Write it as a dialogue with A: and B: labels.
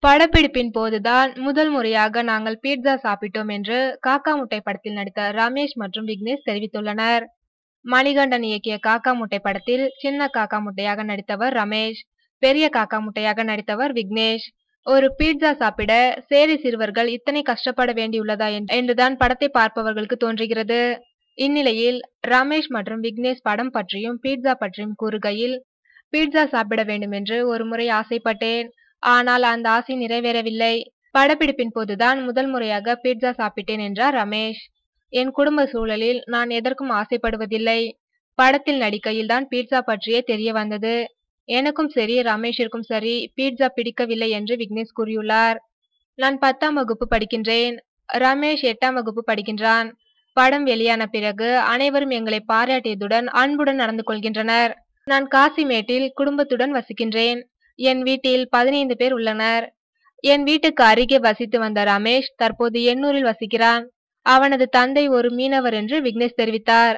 A: படப்பிடிப்பின் போதுதான் முதல் முறையாக நாங்கள் பீட்சா சாப்பிட்டோம் என்று காக்கா முட்டை படத்தில் நடித்த ரமேஷ் மற்றும் விக்னேஷ் தெரிவித்துள்ளனர். மணிகண்டன் இயக்கிய காக்கா முட்டை படத்தில் சின்ன காக்கா முட்டையாக நடித்தவர் ரமேஷ், பெரிய காக்கா முட்டையாக நடித்தவர் விக்னேஷ். ஒரு பீட்சா சாப்பிட சேரி சிறுவர்கள் இத்தனை கஷ்டப்பட வேண்டியுள்ளதா என்றுதான் படத்தை பார்ப்பவர்களுக்கு தோன்றுகிறது. இந்நிலையில் ரமேஷ் மற்றும் விக்னேஷ் படம் பற்றியும் பீட்சா பற்றியும் கூறுகையில், பீட்சா சாப்பிட வேண்டும் என்று ஒரு முறை ஆசைப்பட்டேன். ஆனால் அந்த ஆசை நிறைவேறவில்லை. படப்பிடிப்பின் போதுதான் முதல் முறையாக பீட்சா சாப்பிட்டேன் என்றார் ரமேஷ். என் குடும்ப சூழலில் நான் எதற்கும் ஆசைப்படுவதில்லை. படத்தில் நடிக்கையில் தான் பீட்சா பற்றியே தெரிய வந்தது. எனக்கும் சரி ரமேஷிற்கும் சரி பீட்சா பிடிக்கவில்லை என்று விக்னேஷ் கூறியுள்ளார். நான் 10ஆம் வகுப்பு படிக்கின்றேன். ரமேஷ் 8ஆம் வகுப்பு படிக்கின்றான். படம் வெளியான பிறகு அனைவரும் எங்களை பாராட்டியதுடன் அன்புடன் நடந்து கொள்கின்றனர். நான் காசிமேட்டில் குடும்பத்துடன் வசிக்கின்றேன். என் வீட்டில் 15 பேர் உள்ளனர். என் வீட்டுக்கு அருகே வசித்து வந்த ரமேஷ் தற்போது எண்ணூரில் வசிக்கிறான். அவனது தந்தை ஒரு மீனவர் என்று விக்னேஷ் தெரிவித்தார்.